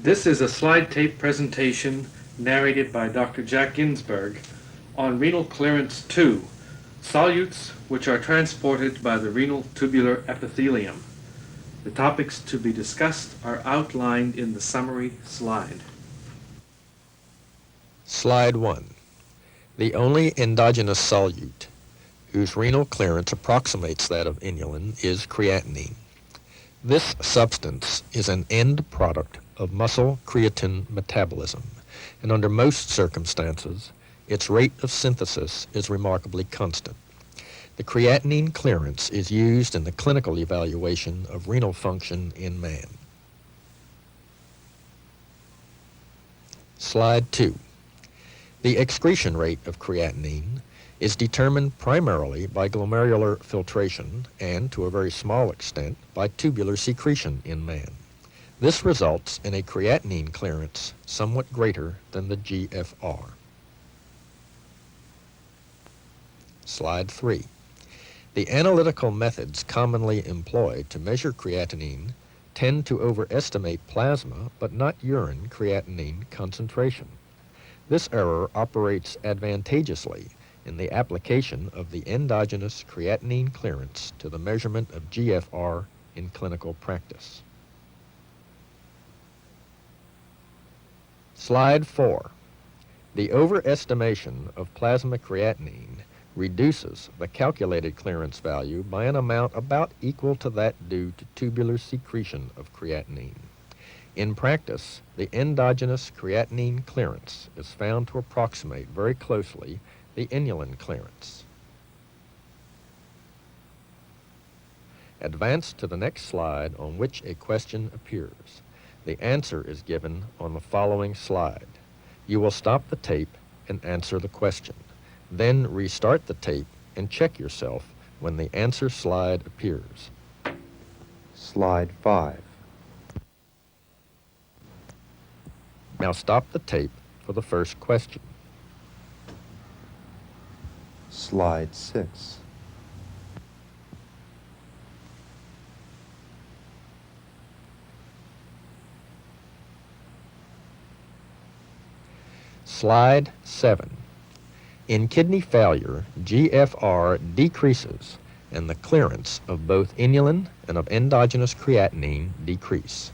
This is a slide tape presentation narrated by Dr. Jack Ginsburg on renal clearance 2, solutes which are transported by the renal tubular epithelium. The topics to be discussed are outlined in the summary slide. Slide 1. The only endogenous solute whose renal clearance approximates that of inulin is creatinine. This substance is an end product of muscle creatine metabolism, and under most circumstances, its rate of synthesis is remarkably constant. The creatinine clearance is used in the clinical evaluation of renal function in man. Slide 2. The excretion rate of creatinine is determined primarily by glomerular filtration and, to a very small extent, by tubular secretion in man. This results in a creatinine clearance somewhat greater than the GFR. Slide 3. The analytical methods commonly employed to measure creatinine tend to overestimate plasma but not urine creatinine concentration. This error operates advantageously in the application of the endogenous creatinine clearance to the measurement of GFR in clinical practice. Slide 4. The overestimation of plasma creatinine reduces the calculated clearance value by an amount about equal to that due to tubular secretion of creatinine. In practice, the endogenous creatinine clearance is found to approximate very closely the inulin clearance. Advance to the next slide on which a question appears. The answer is given on the following slide. You will stop the tape and answer the question. Then restart the tape and check yourself when the answer slide appears. Slide 5. Now stop the tape for the first question. Slide 6. Slide 7. In kidney failure, GFR decreases and the clearance of both inulin and of endogenous creatinine decrease.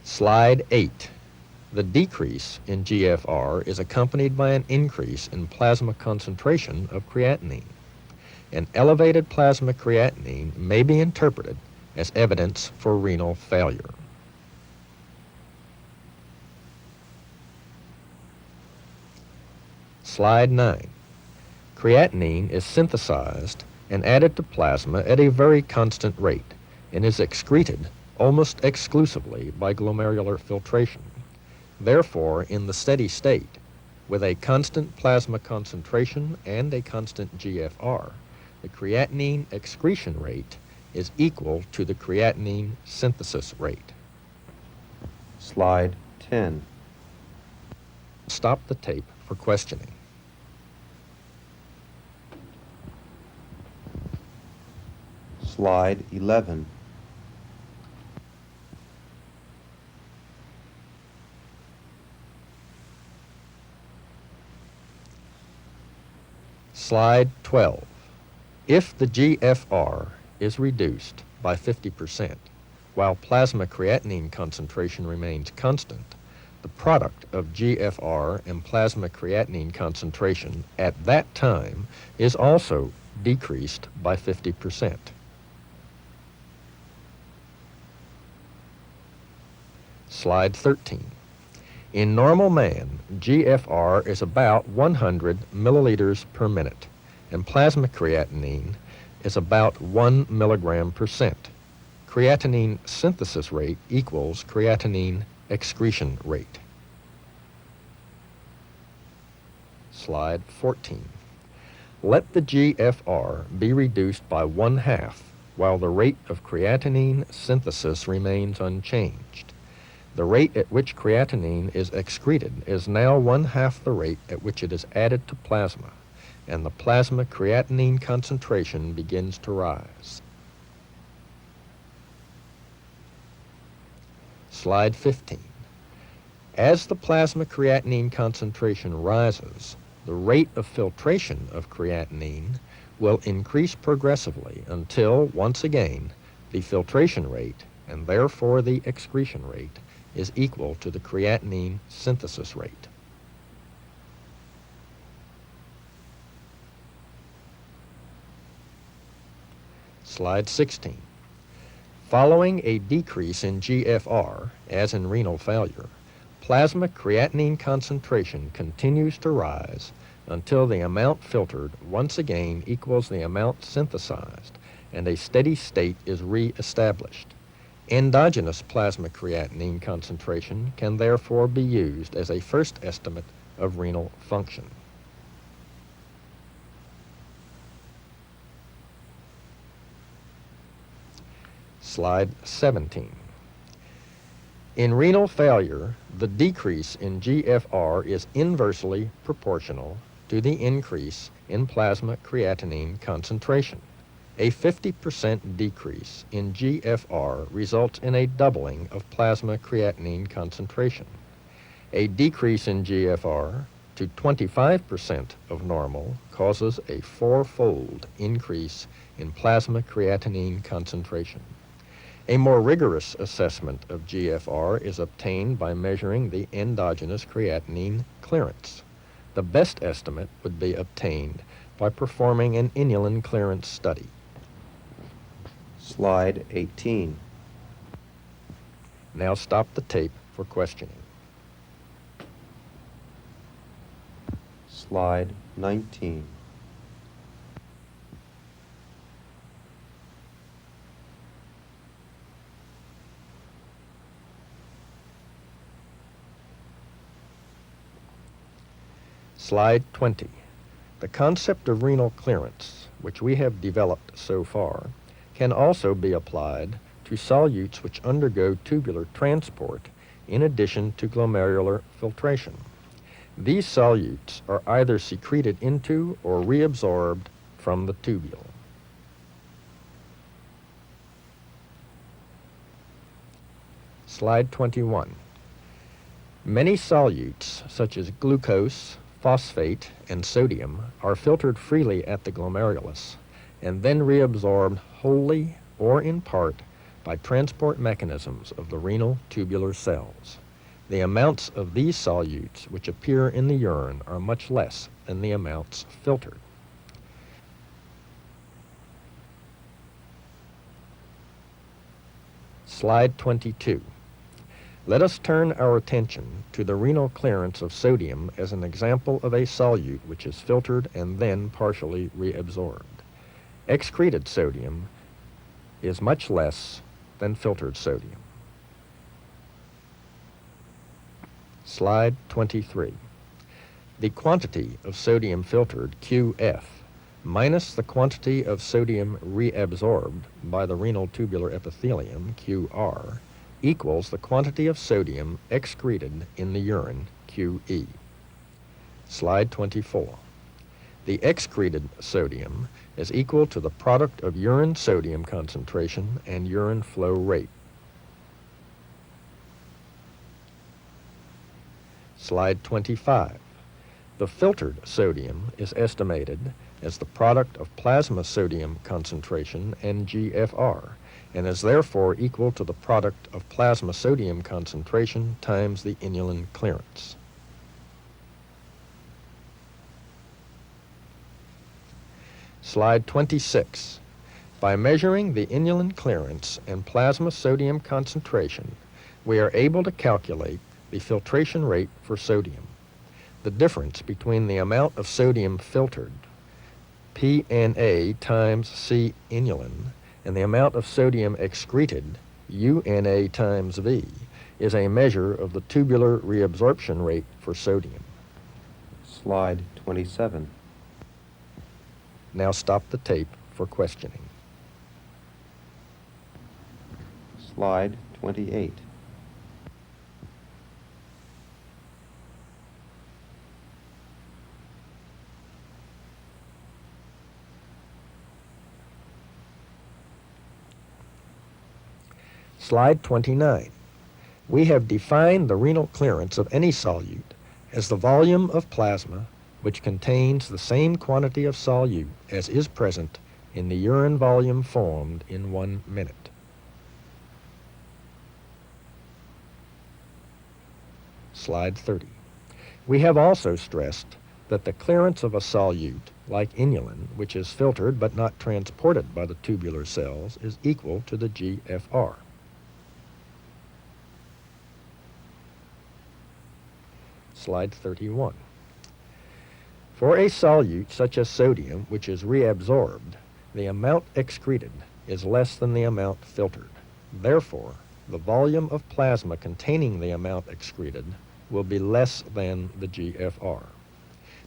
Slide 8. The decrease in GFR is accompanied by an increase in plasma concentration of creatinine. An elevated plasma creatinine may be interpreted as evidence for renal failure. Slide 9. Creatinine is synthesized and added to plasma at a very constant rate and is excreted almost exclusively by glomerular filtration. Therefore, in the steady state, with a constant plasma concentration and a constant GFR, the creatinine excretion rate is equal to the creatinine synthesis rate. Slide 10. Stop the tape for questioning. Slide 11. Slide 12. If the GFR is reduced by 50%, while plasma creatinine concentration remains constant, the product of GFR and plasma creatinine concentration at that time is also decreased by 50%. Slide 13. In normal man, GFR is about 100 milliliters per minute, and plasma creatinine is about 1 milligram percent. Creatinine synthesis rate equals creatinine excretion rate. Slide 14. Let the GFR be reduced by 1/2 while the rate of creatinine synthesis remains unchanged. The rate at which creatinine is excreted is now 1/2 the rate at which it is added to plasma, and the plasma creatinine concentration begins to rise. Slide 15. As the plasma creatinine concentration rises, the rate of filtration of creatinine will increase progressively until, once again, the filtration rate, and therefore the excretion rate, is equal to the creatinine synthesis rate. Slide 16. Following a decrease in GFR, as in renal failure, plasma creatinine concentration continues to rise until the amount filtered once again equals the amount synthesized and a steady state is re-established. Endogenous plasma creatinine concentration can therefore be used as a first estimate of renal function. Slide 17. In renal failure, the decrease in GFR is inversely proportional to the increase in plasma creatinine concentration. A 50% decrease in GFR results in a doubling of plasma creatinine concentration. A decrease in GFR to 25% of normal causes a four-fold increase in plasma creatinine concentration. A more rigorous assessment of GFR is obtained by measuring the endogenous creatinine clearance. The best estimate would be obtained by performing an inulin clearance study. Slide 18. Now stop the tape for questioning. Slide 19. Slide 20. The concept of renal clearance, which we have developed so far, can also be applied to solutes which undergo tubular transport in addition to glomerular filtration. These solutes are either secreted into or reabsorbed from the tubule. Slide 21. Many solutes, such as glucose, phosphate, and sodium, are filtered freely at the glomerulus and then reabsorbed wholly or in part by transport mechanisms of the renal tubular cells. The amounts of these solutes which appear in the urine are much less than the amounts filtered. Slide 22. Let us turn our attention to the renal clearance of sodium as an example of a solute which is filtered and then partially reabsorbed. Excreted sodium is much less than filtered sodium. Slide 23. The quantity of sodium filtered, QF, minus the quantity of sodium reabsorbed by the renal tubular epithelium, QR, equals the quantity of sodium excreted in the urine, QE. Slide 24. The excreted sodium is equal to the product of urine sodium concentration and urine flow rate. Slide 25. The filtered sodium is estimated as the product of plasma sodium concentration and GFR, and is therefore equal to the product of plasma sodium concentration times the inulin clearance. Slide 26. By measuring the inulin clearance and plasma sodium concentration, we are able to calculate the filtration rate for sodium. The difference between the amount of sodium filtered, PNA times C inulin, and the amount of sodium excreted, UNA times V, is a measure of the tubular reabsorption rate for sodium. Slide 27. Now stop the tape for questioning. Slide 28. Slide 29. We have defined the renal clearance of any solute as the volume of plasma which contains the same quantity of solute as is present in the urine volume formed in 1 minute. Slide 30. We have also stressed that the clearance of a solute, like inulin, which is filtered but not transported by the tubular cells, is equal to the GFR. Slide 31. For a solute such as sodium, which is reabsorbed, the amount excreted is less than the amount filtered. Therefore, the volume of plasma containing the amount excreted will be less than the GFR.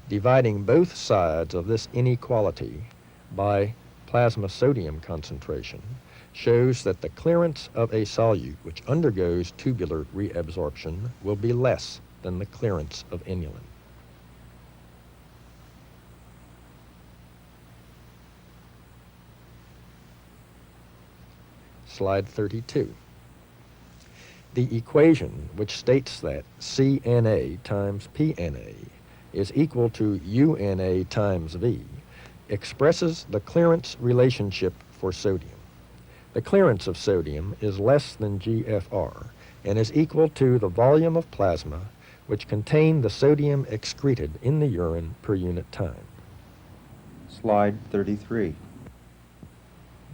Dividing both sides of this inequality by plasma sodium concentration shows that the clearance of a solute which undergoes tubular reabsorption will be less than the clearance of inulin. Slide 32. The equation which states that CNA times PNA is equal to UNA times V expresses the clearance relationship for sodium. The clearance of sodium is less than GFR and is equal to the volume of plasma which contained the sodium excreted in the urine per unit time. Slide 33.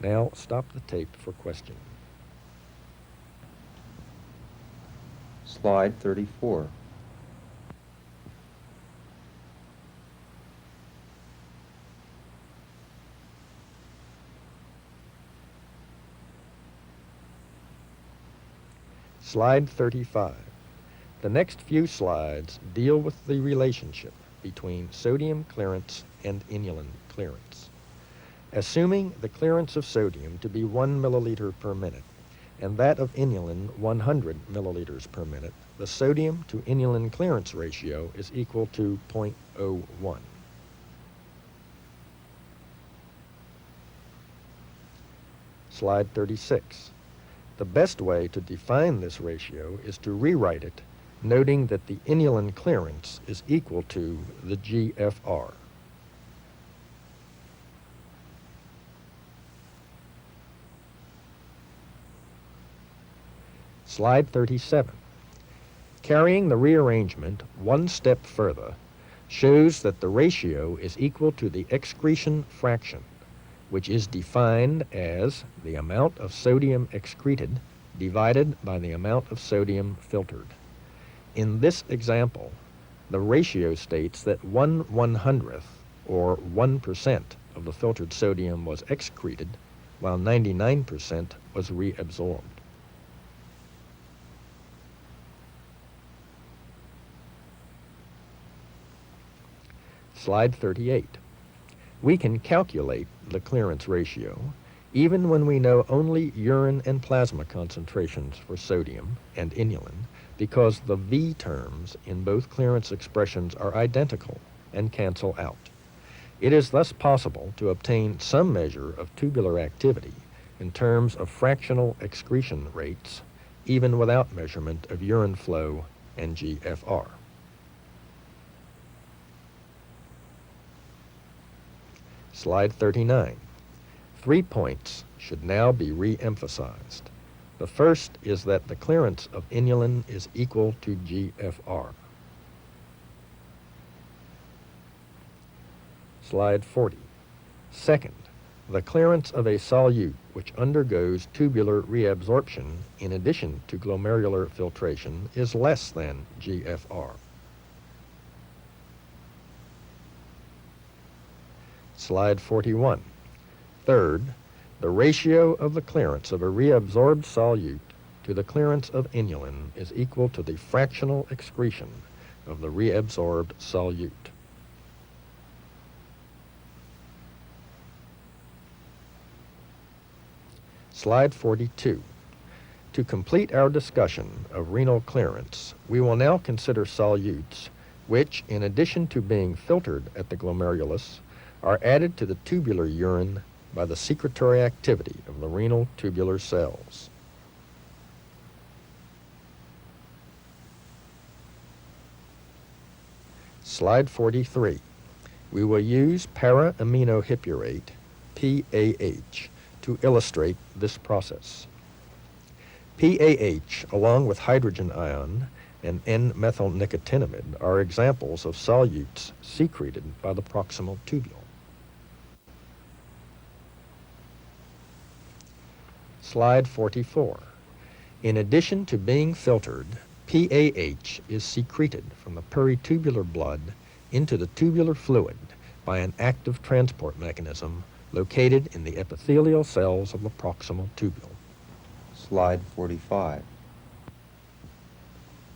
Now stop the tape for question. Slide 34. Slide 35. The next few slides deal with the relationship between sodium clearance and inulin clearance. Assuming the clearance of sodium to be 1 milliliter per minute and that of inulin 100 milliliters per minute, the sodium to inulin clearance ratio is equal to 0.01. Slide 36. The best way to define this ratio is to rewrite it, noting that the inulin clearance is equal to the GFR. Slide 37. Carrying the rearrangement one step further shows that the ratio is equal to the excretion fraction, which is defined as the amount of sodium excreted divided by the amount of sodium filtered. In this example, the ratio states that 1/100th, or 1% of the filtered sodium was excreted, while 99% was reabsorbed. Slide 38. We can calculate the clearance ratio even when we know only urine and plasma concentrations for sodium and inulin, because the V terms in both clearance expressions are identical and cancel out. It is thus possible to obtain some measure of tubular activity in terms of fractional excretion rates, even without measurement of urine flow and GFR. Slide 39. 3 points should now be re-emphasized. The first is that the clearance of inulin is equal to GFR. Slide 40. Second, the clearance of a solute which undergoes tubular reabsorption in addition to glomerular filtration is less than GFR. Slide 41. Third, the ratio of the clearance of a reabsorbed solute to the clearance of inulin is equal to the fractional excretion of the reabsorbed solute. Slide 42. To complete our discussion of renal clearance, we will now consider solutes which, in addition to being filtered at the glomerulus, are added to the tubular urine by the secretory activity of the renal tubular cells. Slide 43. We will use para-aminohippurate, PAH, to illustrate this process. PAH, along with hydrogen ion and N-methylnicotinamide, are examples of solutes secreted by the proximal tubule. Slide 44. In addition to being filtered, PAH is secreted from the peritubular blood into the tubular fluid by an active transport mechanism located in the epithelial cells of the proximal tubule. Slide 45.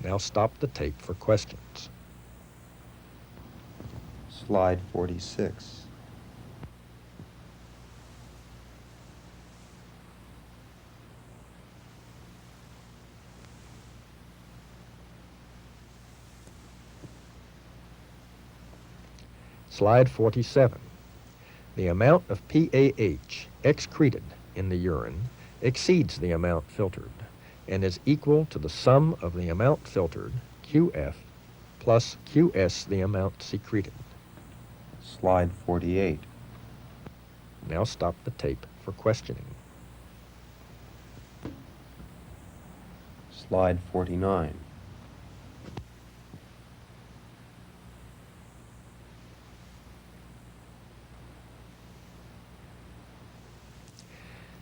Now stop the tape for questions. Slide 46. Slide 47. The amount of PAH excreted in the urine exceeds the amount filtered and is equal to the sum of the amount filtered, QF, plus QS, the amount secreted. Slide 48. Now stop the tape for questioning. Slide 49.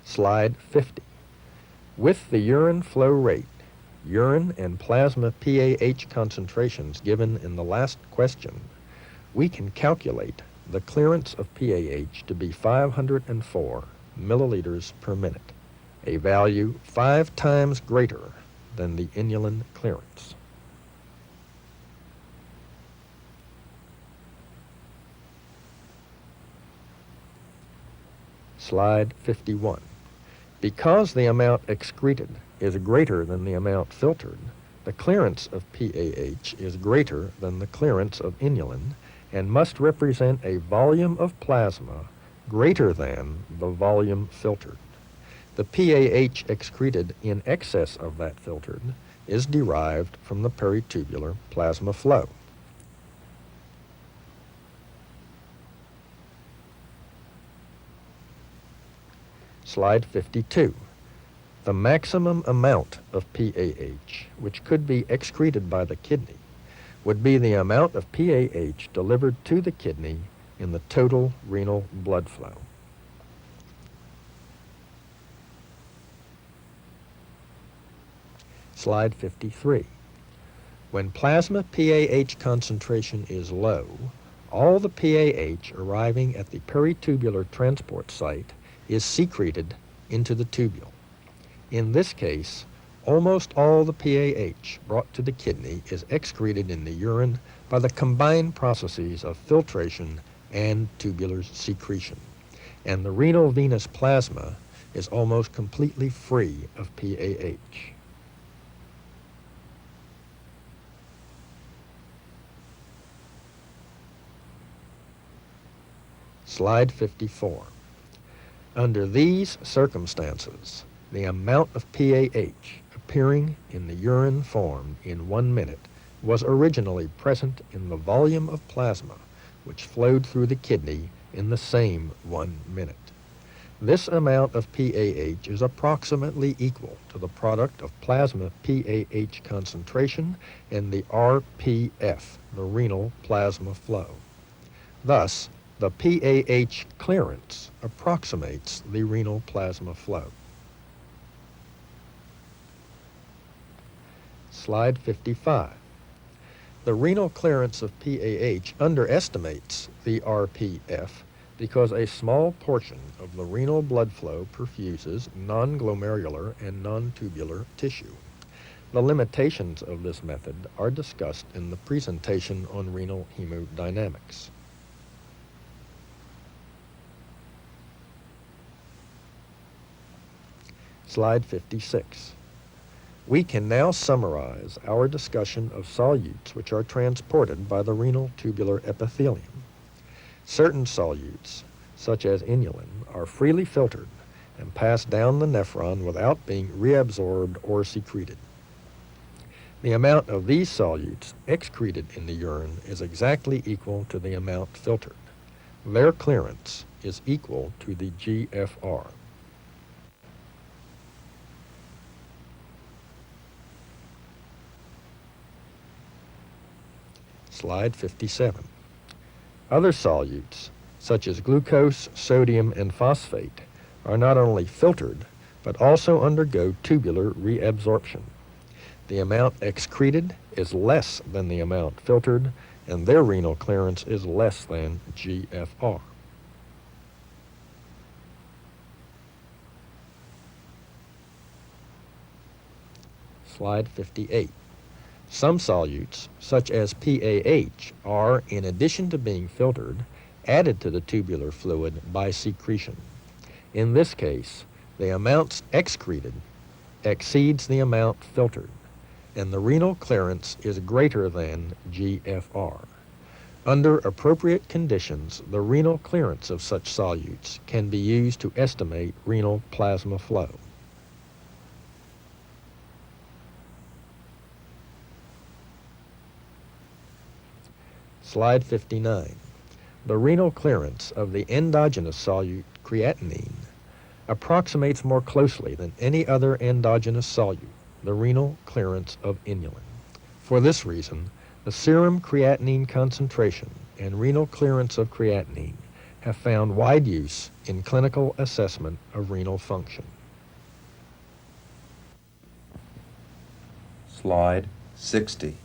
Slide 50. With the urine flow rate, urine and plasma PAH concentrations given in the last question, we can calculate the clearance of PAH to be 504 milliliters per minute, a value 5 times greater than the inulin clearance. Slide 51. Because the amount excreted is greater than the amount filtered, the clearance of PAH is greater than the clearance of inulin and must represent a volume of plasma greater than the volume filtered. The PAH excreted in excess of that filtered is derived from the peritubular plasma flow. Slide 52. The maximum amount of PAH, which could be excreted by the kidney, would be the amount of PAH delivered to the kidney in the total renal blood flow. Slide 53. When plasma PAH concentration is low, all the PAH arriving at the peritubular transport site is secreted into the tubule. In this case, almost all the PAH brought to the kidney is excreted in the urine by the combined processes of filtration and tubular secretion, and the renal venous plasma is almost completely free of PAH. Slide 54. Under these circumstances, the amount of PAH appearing in the urine formed in 1 minute was originally present in the volume of plasma which flowed through the kidney in the same 1 minute. This amount of PAH is approximately equal to the product of plasma PAH concentration and the RPF, the renal plasma flow. Thus, the PAH clearance approximates the renal plasma flow. Slide 55. The renal clearance of PAH underestimates the RPF because a small portion of the renal blood flow perfuses non-glomerular and non-tubular tissue. The limitations of this method are discussed in the presentation on renal hemodynamics. Slide 56. We can now summarize our discussion of solutes which are transported by the renal tubular epithelium. Certain solutes, such as inulin, are freely filtered and pass down the nephron without being reabsorbed or secreted. The amount of these solutes excreted in the urine is exactly equal to the amount filtered. Their clearance is equal to the GFR. Slide 57. Other solutes, such as glucose, sodium, and phosphate, are not only filtered, but also undergo tubular reabsorption. The amount excreted is less than the amount filtered, and their renal clearance is less than GFR. Slide 58. Some solutes, such as PAH, are, in addition to being filtered, added to the tubular fluid by secretion. In this case, the amounts excreted exceeds the amount filtered, and the renal clearance is greater than GFR. Under appropriate conditions, the renal clearance of such solutes can be used to estimate renal plasma flow. Slide 59. The renal clearance of the endogenous solute creatinine approximates more closely than any other endogenous solute the renal clearance of inulin. For this reason, the serum creatinine concentration and renal clearance of creatinine have found wide use in clinical assessment of renal function. Slide 60.